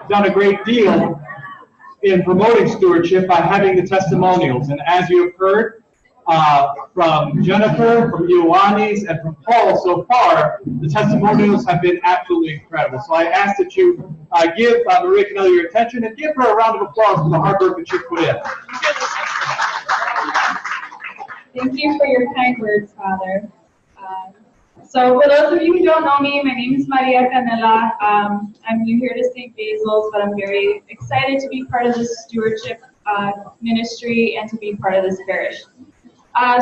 done a great deal in promoting stewardship by having the testimonials. And as you have heard from Jennifer, from Ioannis, and from Paul so far, the testimonials have been absolutely incredible. So I ask that you give Maria Canelli your attention and give her a round of applause for the hard work that she put in. Thank you for your kind words, Father. So for those of you who don't know me, my name is Maria Canela. I'm new here to St. Basil's, but I'm very excited to be part of this stewardship ministry and to be part of this parish.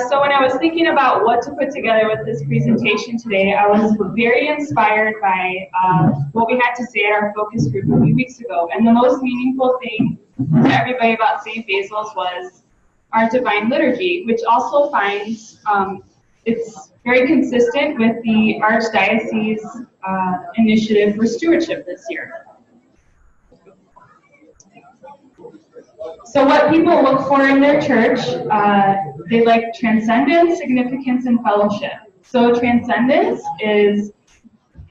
So when I was thinking about what to put together with this presentation today, I was very inspired by what we had to say at our focus group a few weeks ago. And the most meaningful thing to everybody about St. Basil's was our divine liturgy, which also finds it's very consistent with the Archdiocese initiative for stewardship this year. So what people look for in their church, they like transcendence, significance, and fellowship. So transcendence is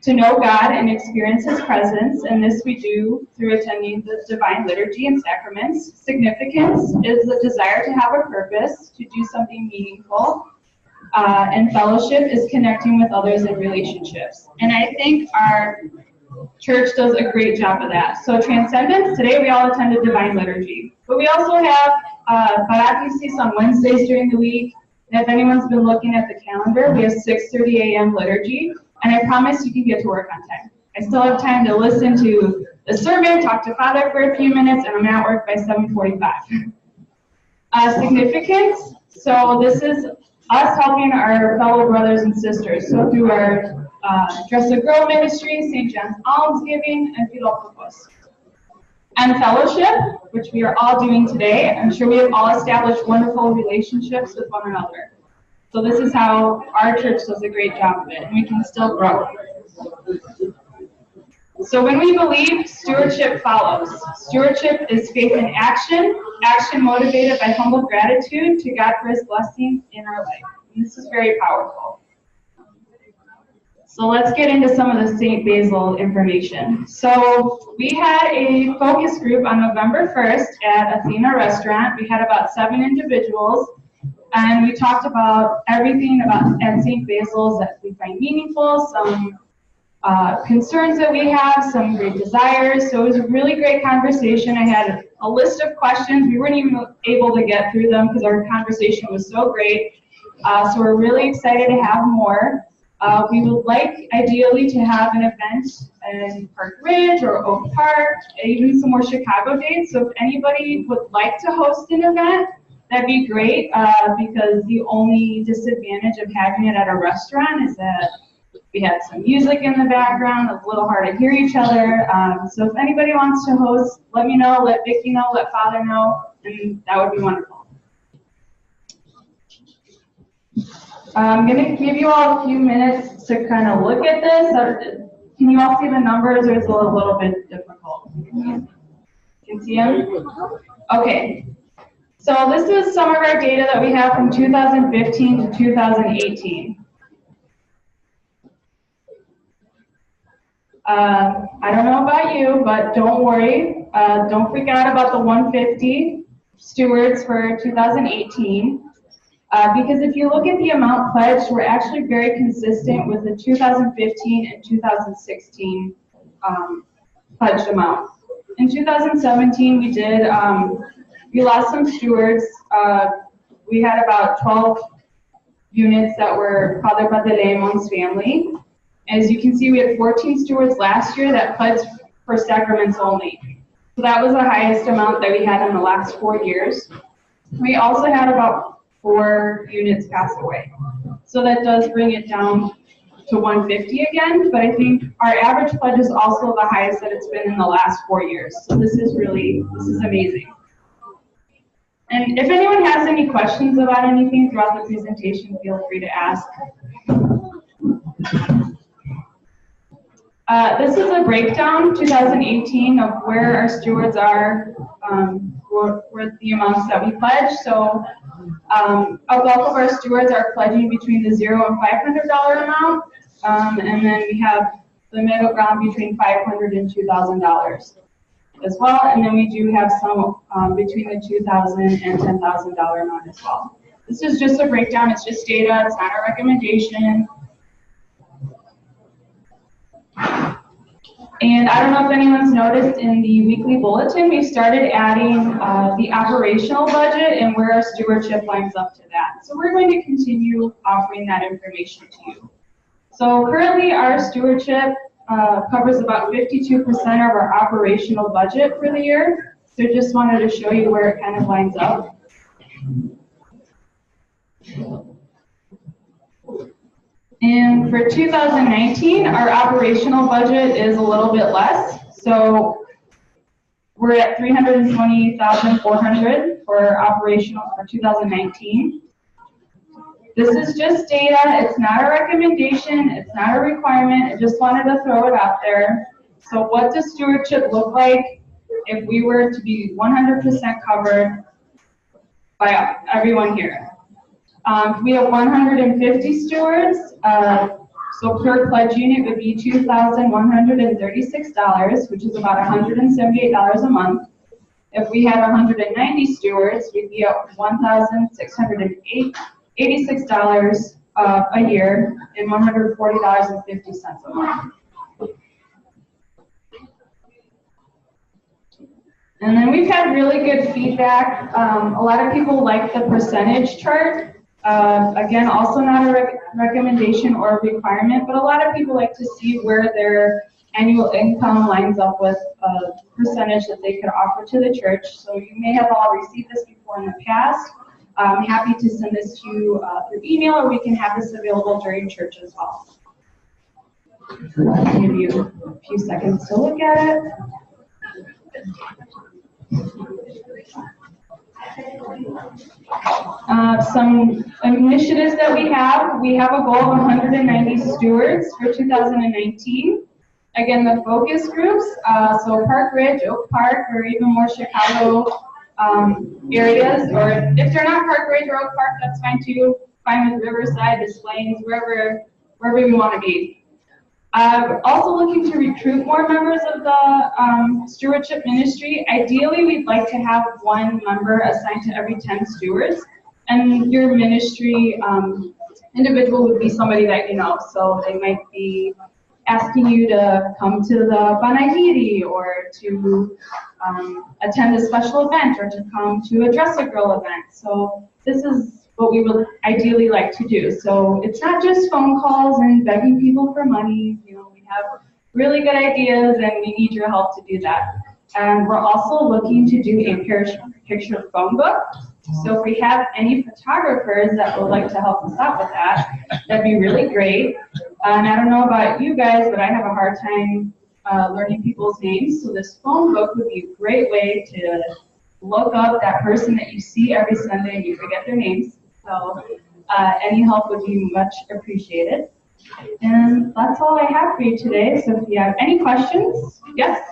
to know God and experience His presence, and this we do through attending the divine liturgy and sacraments. Significance is the desire to have a purpose, to do something meaningful. And fellowship is connecting with others in relationships. And I think our church does a great job of that. So transcendence, today we all attended divine liturgy. But we also have parathesis on Wednesdays during the week. And if anyone's been looking at the calendar, we have 6:30 a.m. liturgy. And I promise you can get to work on time. I still have time to listen to the sermon, talk to Father for a few minutes, and I'm at work by 7:45. Significance, so this is us helping our fellow brothers and sisters. So through our Dress a Girl ministry, St. John's Almsgiving, and Philanthropos. And fellowship, which we are all doing today. I'm sure we have all established wonderful relationships with one another. So this is how our church does a great job of it, and we can still grow. So when we believe, stewardship follows. Stewardship is faith in action, action motivated by humble gratitude to God for His blessings in our life. And this is very powerful. So let's get into some of the St. Basil information. So we had a focus group on November 1st at Athena Restaurant. We had about 7 individuals, and we talked about everything about at St. Basil's that we find meaningful, some concerns that we have, some great desires. So it was a really great conversation. I had a list of questions. We weren't even able to get through them because our conversation was so great. So we're really excited to have more. We would like, ideally, to have an event in Park Ridge or Oak Park, even some more Chicago dates. So if anybody would like to host an event, that'd be great, because the only disadvantage of having it at a restaurant is that we had some music in the background. It's a little hard to hear each other. So if anybody wants to host, let me know, let Vicki know, let Father know, and that would be wonderful. I'm going to give you all a few minutes to kind of look at this. Can you all see the numbers, or is it a little bit difficult? You can see them? Okay. So this is some of our data that we have from 2015 to 2018. I don't know about you, but don't worry. Don't freak out about the 150 stewards for 2018. Because if you look at the amount pledged, we're actually very consistent with the 2015 and 2016 pledged amount. In 2017, we lost some stewards. We had about 12 units that were Father Bartolomeo's family. As you can see, we had 14 stewards last year that pledged for sacraments only. So that was the highest amount that we had in the last 4 years. We also had about 4 units pass away. So that does bring it down to 150 again, but I think our average pledge is also the highest that it's been in the last 4 years. So this is amazing. And if anyone has any questions about anything throughout the presentation, feel free to ask. This is a breakdown, 2018, of where our stewards are, where the amounts that we pledge. So a bulk of our stewards are pledging between the $0 and $500 amount, and then we have the middle ground between $500 and $2,000. as well, and then we do have some between the $2,000 and $10,000 amount as well. This is just a breakdown, it's just data, it's not a recommendation. And I don't know if anyone's noticed in the weekly bulletin, we started adding the operational budget and where our stewardship lines up to that. So we're going to continue offering that information to you. So currently our stewardship covers about 52% of our operational budget for the year. So just wanted to show you where it kind of lines up. And for 2019, our operational budget is a little bit less. So we're at $320,400 for operational for 2019. This is just data, it's not a recommendation, it's not a requirement, I just wanted to throw it out there. So what does stewardship look like if we were to be 100% covered by everyone here? We have 150 stewards, so per pledge unit would be $2,136, which is about $178 a month. If we had 190 stewards, we'd be at $1,686 a year and $140.50 a month. And then we've had really good feedback. A lot of people like the percentage chart. Again, also not a recommendation or a requirement, but a lot of people like to see where their annual income lines up with a percentage that they could offer to the church. So you may have all received this before in the past. I'm happy to send this to you through email, or we can have this available during church as well. I'll give you a few seconds to look at it. Some initiatives that we have a goal of 190 stewards for 2019. Again, the focus groups, so Park Ridge, Oak Park, or even more Chicago areas, or if they're not Park Ridge or Oak Park, that's fine too. Fine with Riverside, Des Plaines, wherever we want to be. Also looking to recruit more members of the stewardship ministry. Ideally, we'd like to have one member assigned to every 10 stewards, and your ministry individual would be somebody that you know. So they might be asking you to come to the Banahiri, or to attend a special event, or to come to a Dress a Girl event. So this is what we would ideally like to do. So it's not just phone calls and begging people for money. You know, we have really good ideas and we need your help to do that. And we're also looking to do a picture phone book. So if we have any photographers that would like to help us out with that, that'd be really great. And I don't know about you guys, but I have a hard time learning people's names. So this phone book would be a great way to look up that person that you see every Sunday and you forget their names. So any help would be much appreciated. And that's all I have for you today. So if you have any questions, yes?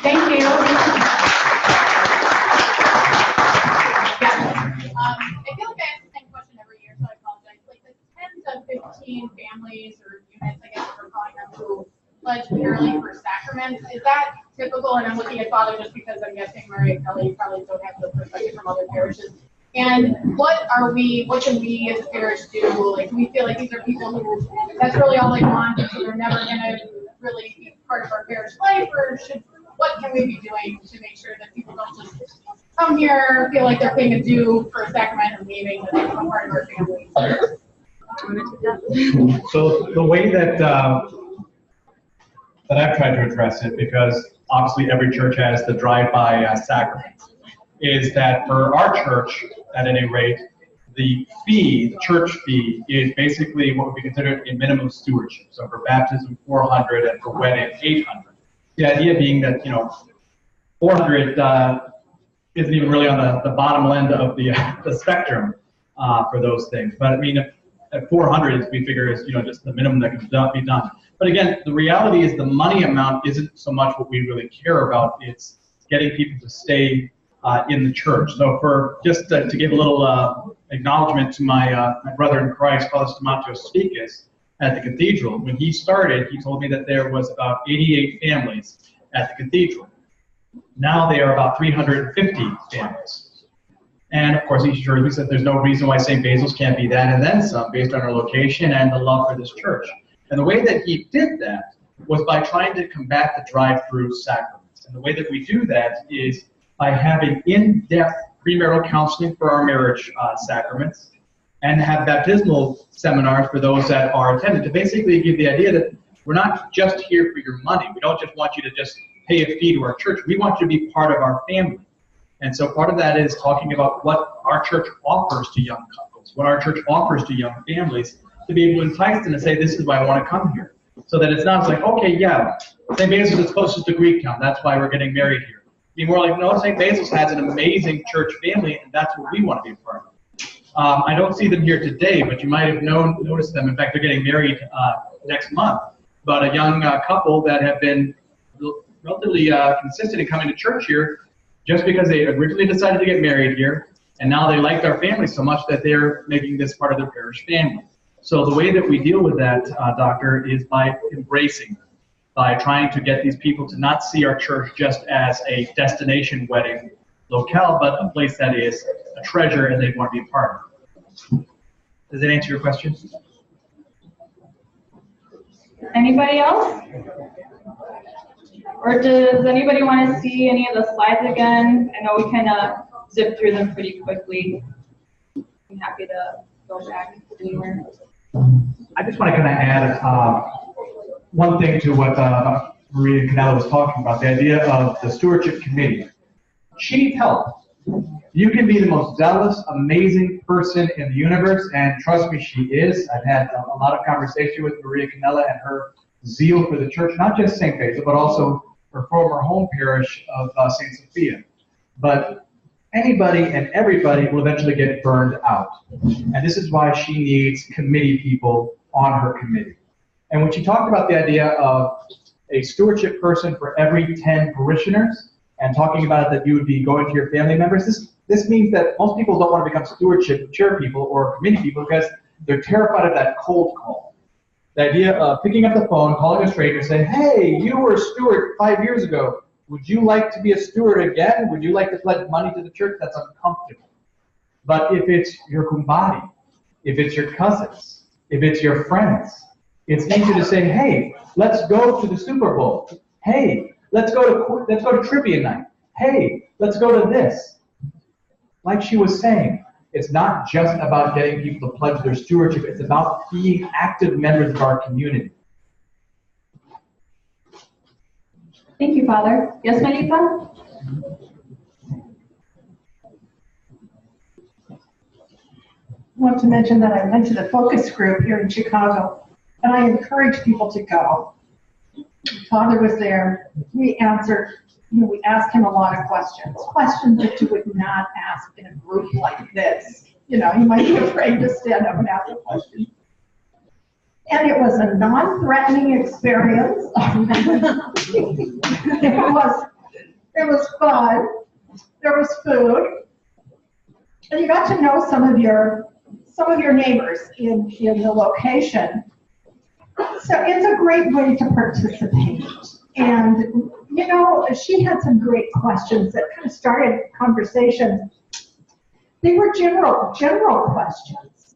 Thank you. I feel like I ask the same question every year, so I apologize. Like the 10 to 15 families or units, I guess we're calling them, who pledge purely for sacraments, is that typical? And I'm looking at Father just because I'm guessing Murray and Kelly probably don't have the perspective from other parishes. And what can we as a parish do? Like, do we feel like these are people who that's really all they want, so they're never gonna really be part of our parish life, or what can we be doing to make sure that people don't just come here, feel like they're paying a due for a sacrament and leaving, that they become part of our family? So the way that I've tried to address it, because obviously every church has the drive-by sacrament, is that for our church, at any rate, the fee, the church fee, is basically what would be considered a minimum stewardship. So for baptism, $400, and for wedding, $800. The idea being that, you know, $400 isn't even really on the bottom end of the spectrum for those things. But I mean, at $400, we figure is, you know, just the minimum that can be done. But again, the reality is the money amount isn't so much what we really care about. It's getting people to stay in the church. So for just to give a little acknowledgement to my brother in Christ, Father Stamatos Speakus, at the cathedral. When he started, he told me that there was about 88 families at the cathedral. Now they are about 350 families. And of course, he said there's no reason why St. Basil's can't be that and then some based on our location and the love for this church. And the way that he did that was by trying to combat the drive-through sacraments. And the way that we do that is by having in-depth premarital counseling for our marriage sacraments, and have baptismal seminars for those that are attended to basically give the idea that we're not just here for your money. We don't just want you to just pay a fee to our church. We want you to be part of our family. And so part of that is talking about what our church offers to young couples, what our church offers to young families, to be able to entice them to say, this is why I want to come here. So that it's not like, okay, yeah, St. Basil's is closest to Greektown, that's why we're getting married here. Be more like, no, St. Basil's has an amazing church family, and that's what we want to be a part of. I don't see them here today, but you might have noticed them. In fact, they're getting married next month. But a young couple that have been relatively consistent in coming to church here just because they originally decided to get married here, and now they liked our family so much that they're making this part of their parish family. So the way that we deal with that, Doctor, is by embracing them, by trying to get these people to not see our church just as a destination wedding locale, but a place that is a treasure and they want to be a part of. Does that answer your question? Anybody else? Or does anybody want to see any of the slides again? I know we kind of zipped through them pretty quickly. I'm happy to go back anywhere. I just want to kind of add one thing to what Maria Canella was talking about, the idea of the stewardship committee. She needs help. You can be the most zealous, amazing person in the universe, and trust me, she is. I've had a lot of conversation with Maria Canella and her zeal for the church, not just St. Basil, but also her former home parish of St. Sophia. But anybody and everybody will eventually get burned out. And this is why she needs committee people on her committee. And when she talked about the idea of a stewardship person for every 10 parishioners, and talking about that you would be going to your family members, this means that most people don't want to become stewardship chair people or committee people because they're terrified of that cold call. The idea of picking up the phone, calling a stranger, saying, hey, you were a steward 5 years ago. Would you like to be a steward again? Would you like to pledge money to the church? That's uncomfortable. But if it's your kumbari, if it's your cousins, if it's your friends, it's easy to say, hey, let's go to the Super Bowl. Hey, let's go to trivia night. Hey, let's go to this. Like she was saying, it's not just about getting people to pledge their stewardship. It's about being active members of our community. Thank you, Father. Yes, Melita? I want to mention that I went to the focus group here in Chicago, and I encourage people to go. Father was there. We answered, we asked him a lot of questions that you would not ask in a group like this. You might be afraid to stand up and ask a question. And it was a non-threatening experience. It was fun. There was food, and you got to know some of your neighbors in the location. So it's a great way to participate. And she had some great questions that kind of started conversation. They were general questions.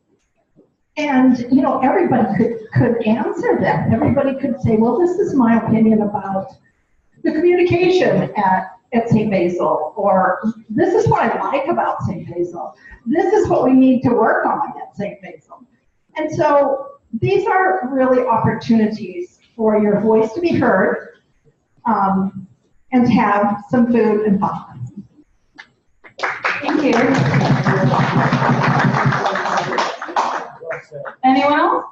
And, everybody could answer them. Everybody could say, well, this is my opinion about the communication at St. Basil, or this is what I like about St. Basil. This is what we need to work on at St. Basil. And so these are really opportunities for your voice to be heard, and to have some food and fun. Thank you. Anyone else?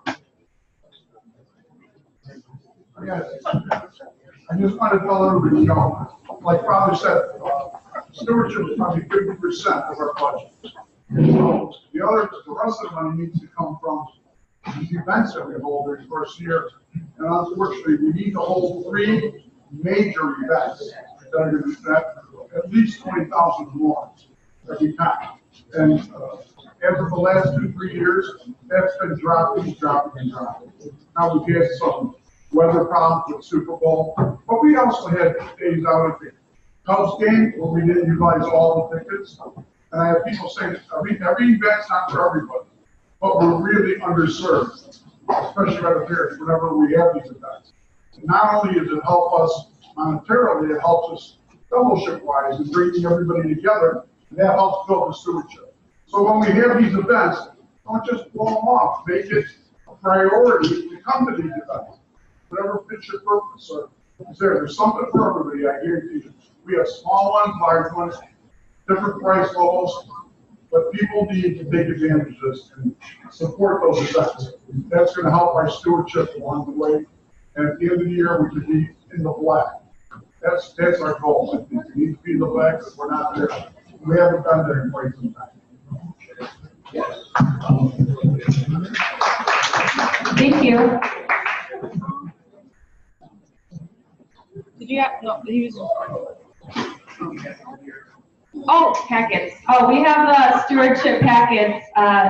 I just want to tell everybody, like Father said, stewardship is probably 50% of our budget. So the rest of the money needs to come from these events that we hold during the first year. And unfortunately, we need to hold 3 major events that are going to at least 20,000 more every time. And as of the last 2-3 years, that's been dropping. Now we've had some weather problems with Super Bowl, but we also had days out at the Cubs game where we didn't utilize all the tickets. And I have people saying, every event's not for everybody, but we're really underserved, especially by the parents, whenever we have these events. And not only does it help us monetarily, it helps us fellowship-wise and bringing everybody together, and that helps build the stewardship. So when we have these events, don't just blow them off. Make it a priority to come to these events. Whatever fits your purpose. So there's something for everybody, I guarantee you. We have small ones, large ones, different price levels, but people need to take advantage of this and support those events. That's going to help our stewardship along the way. And at the end of the year, we could be in the black. That's our goal. I think we need to be in the black because we're not there. We haven't done that in quite some time. Thank you. Did you have, no, he was. Oh, packets. Oh, we have the stewardship packets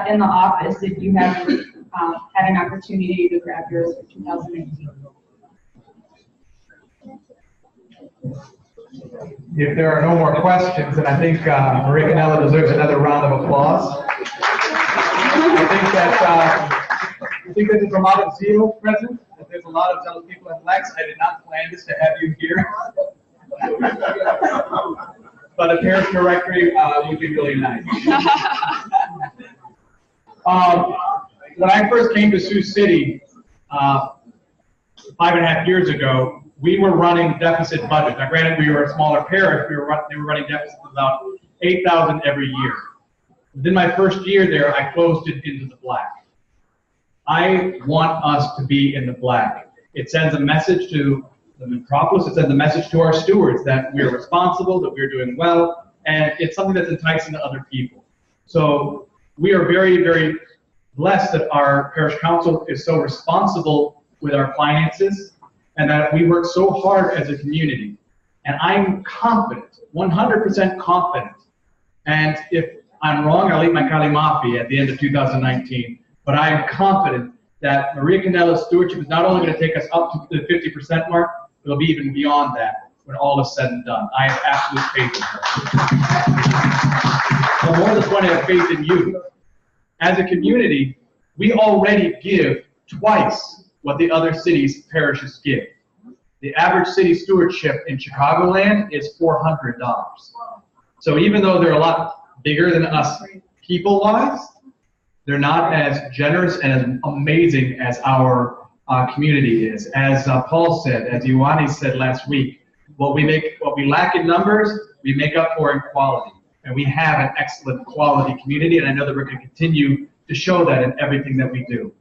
in the office if you have had an opportunity to grab yours for 2019. If there are no more questions, then I think Maria Canella deserves another round of applause. I think there's a lot of zeal present, that there's a lot of zealous people in Lex. I did not plan this to have you here. But a parish directory would be really nice. When I first came to Sioux City 5.5 years ago, we were running deficit budgets. Now, granted, we were a smaller parish. They were running deficits of about $8,000 every year. Within my first year there, I closed it into the black. I want us to be in the black. It sends a message to the metropolis. It sends a message to our stewards that we're responsible, that we're doing well, and it's something that's enticing to other people. So we are very, very blessed that our parish council is so responsible with our finances and that we work so hard as a community. And I'm confident, 100% confident, and if I'm wrong, I'll eat my Kalimafi at the end of 2019, but I am confident that Maria Canella's stewardship is not only going to take us up to the 50% mark, it'll be even beyond that when all is said and done. I have absolute faith in her. But more than one, I have faith in you. As a community, we already give twice what the other cities' parishes give. The average city stewardship in Chicagoland is $400. So even though they're a lot bigger than us people-wise, they're not as generous and as amazing as our community is. As Paul said, as Ioannis said last week, what we lack in numbers, we make up for in quality. And we have an excellent quality community, and I know that we're going to continue to show that in everything that we do.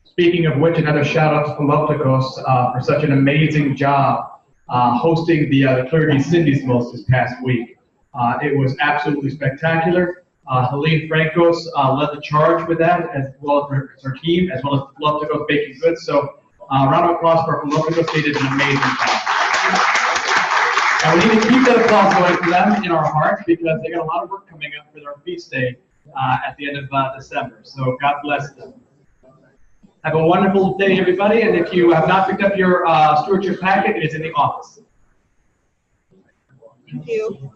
Speaking of which, another shout out to Philoptikos for such an amazing job hosting the clergy Syndismos this past week. It was absolutely spectacular. Helene Francos led the charge with that, as well as her team, as well as Philoptikos Baking Goods. So round of applause for Philoptikos. They did an amazing job. And we need to keep that applause going for them in our hearts because they got a lot of work coming up for their feast day at the end of December. So God bless them. Have a wonderful day, everybody. And if you have not picked up your stewardship packet, it is in the office. Thank you.